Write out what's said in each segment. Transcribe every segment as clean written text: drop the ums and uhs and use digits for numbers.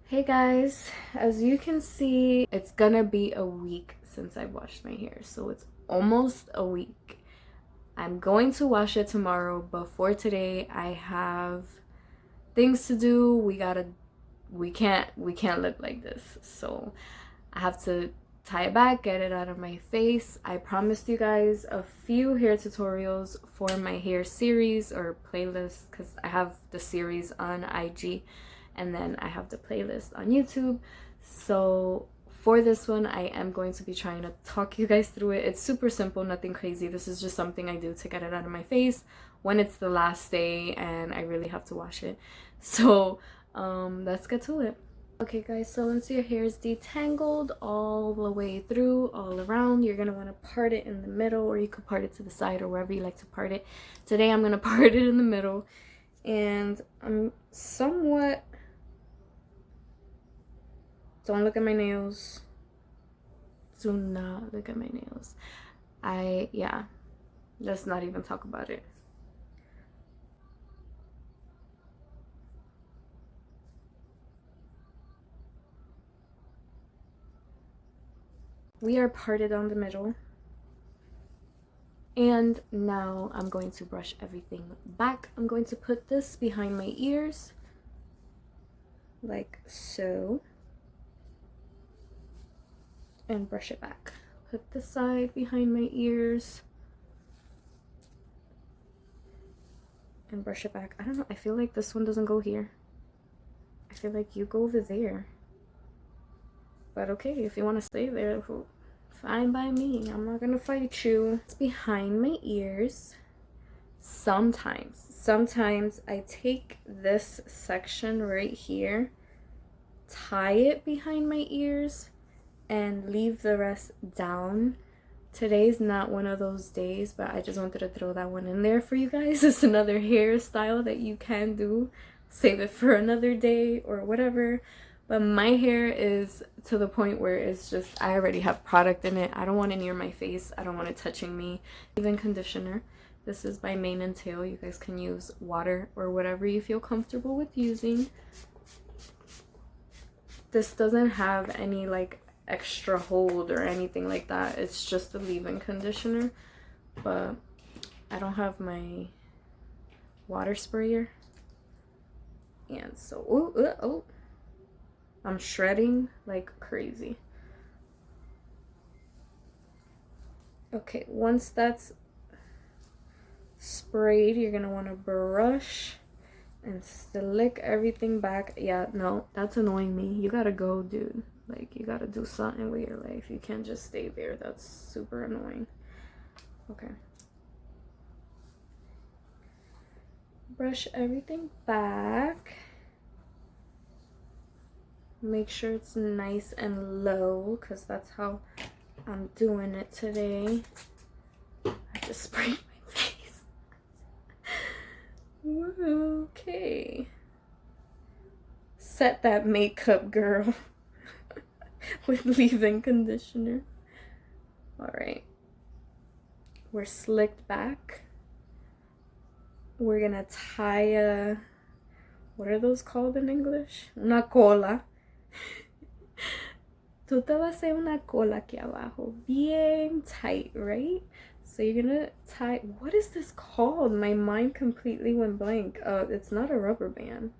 Hey guys, as you can see, it's gonna be a week since I washed my hair, so it's almost a week. I'm going to wash it tomorrow, but for today I have things to do. We can't look like this. So I have to tie it back, get it out of my face. I promised you guys a few hair tutorials for my hair series or playlist because I have the series on IG and then I have the playlist on YouTube. So for this one, I am going to be trying to talk you guys through it. It's super simple, nothing crazy. This is just something I do to get it out of my face when it's the last day and I really have to wash it. So let's get to it. Okay guys, so once your hair is detangled all the way through, all around, you're going to want to part it in the middle, or you could part it to the side or wherever you like to part it. Today I'm going to part it in the middle, and I'm somewhat... Don't look at my nails. Do not look at my nails. Yeah, let's not even talk about it. We are parted on the middle. And now I'm going to brush everything back. I'm going to put this behind my ears, like so, and brush it back. Put the side behind my ears and brush it back. I don't know, I feel like this one doesn't go here. I feel like you go over there. But okay, if you want to stay there, fine by me. I'm not gonna fight you. It's behind my ears. Sometimes I take this section right here, tie it behind my ears, and leave the rest down. Today's not one of those days, but I just wanted to throw that one in there for you guys. It's another hairstyle that you can do. Save it for another day or whatever. But my hair is to the point where it's just, I already have product in it. I don't want it near my face. I don't want it touching me. Even conditioner. This is by Mane and Tail. You guys can use water or whatever you feel comfortable with using. This doesn't have any like extra hold or anything like that. It's just a leave-in conditioner. But I don't have my water sprayer. And so, I'm shredding like crazy. Okay, once that's sprayed, you're gonna want to brush and slick everything back. Yeah, no, that's annoying me. You gotta go, dude. Like, you gotta do something with your life. You can't just stay there. That's super annoying. Okay. Brush everything back. Make sure it's nice and low, because that's how I'm doing it today. I just sprayed my face. Okay. Set that makeup, girl. With leave-in conditioner. Alright. We're slicked back. We're gonna tie a... What are those called in English? Una cola. Tú te vas a hacer una cola aquí abajo. Bien tight, right? So you're gonna tie... What is this called? My mind completely went blank. It's not a rubber band.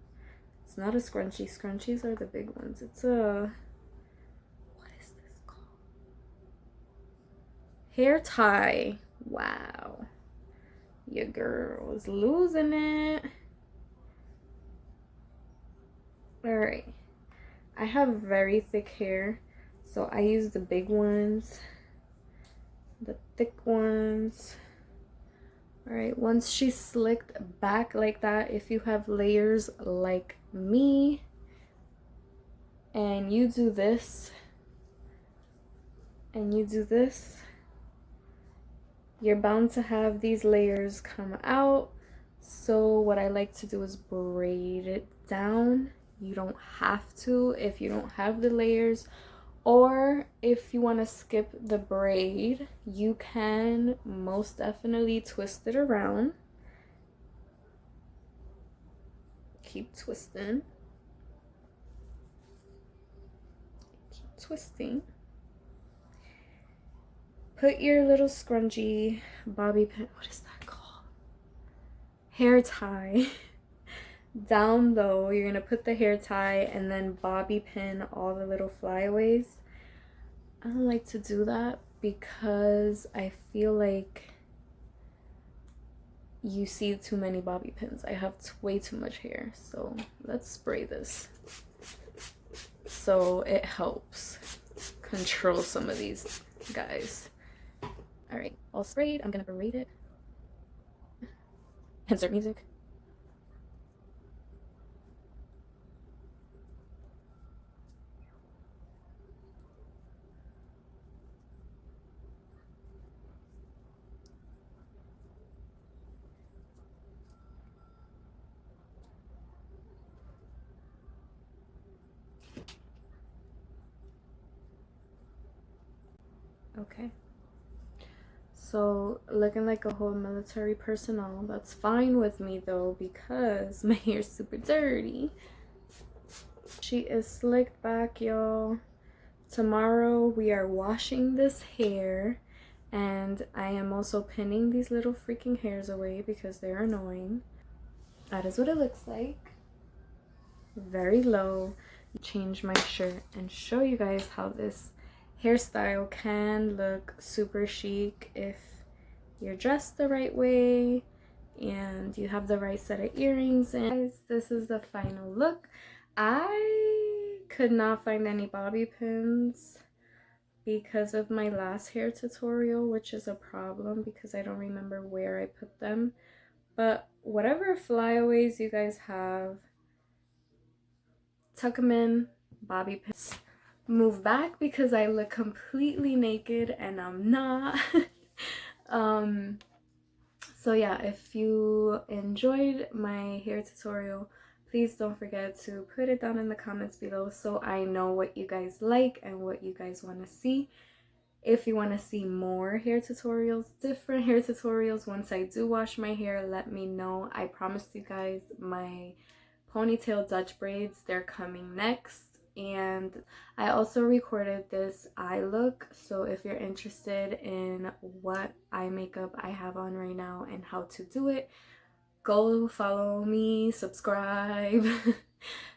It's not a scrunchie. Scrunchies are the big ones. It's a... What is this called? Hair tie. Wow. Your girl is losing it. Alright. I have very thick hair, so I use the big ones, the thick ones. Alright, once she's slicked back like that, if you have layers like me, and you do this, and you do this, you're bound to have these layers come out. So what I like to do is braid it down. You don't have to if you don't have the layers, or if you want to skip the braid, you can most definitely twist it around. Keep twisting. twisting. Put your little scrunchie, bobby pin, what is that called? Hair tie down low. You're gonna put the hair tie and then bobby pin all the little flyaways. I don't like to do that because I feel like you see too many bobby pins. I have way too much hair, so let's spray this so it helps control some of these guys. All right, all sprayed. I'm gonna braid it. Insert music. Okay. So looking like a whole military personnel. That's fine with me though because my hair's super dirty. She is slicked back, y'all. Tomorrow we are washing this hair, and I am also pinning these little freaking hairs away because they're annoying. That is what it looks like. Very low. Change my shirt and show you guys how this hairstyle can look super chic if you're dressed the right way and you have the right set of earrings. And guys, this is the final look. I could not find any bobby pins because of my last hair tutorial, which is a problem because I don't remember where I put them. But whatever flyaways you guys have, tuck them in, bobby pins. Move back because I look completely naked and I'm not. So yeah, if you enjoyed my hair tutorial, please don't forget to put it down in the comments below so I know what you guys like and what you guys want to see. If you want to see more hair tutorials, different hair tutorials, once I do wash my hair, let me know. I promised you guys my ponytail Dutch braids, they're coming next. And I also recorded this eye look, so if you're interested in what eye makeup I have on right now and how to do it, go follow me, subscribe.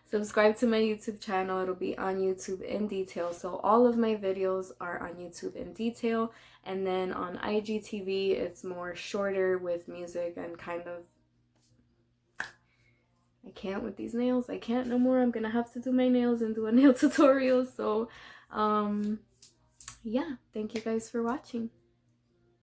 Subscribe to my YouTube channel. It'll be on YouTube in detail. So all of my videos are on YouTube in detail, and then on IGTV it's more shorter with music and kind of, I can't with these nails. I can't no more. I'm gonna have to do my nails and do a nail tutorial. So yeah, thank you guys for watching.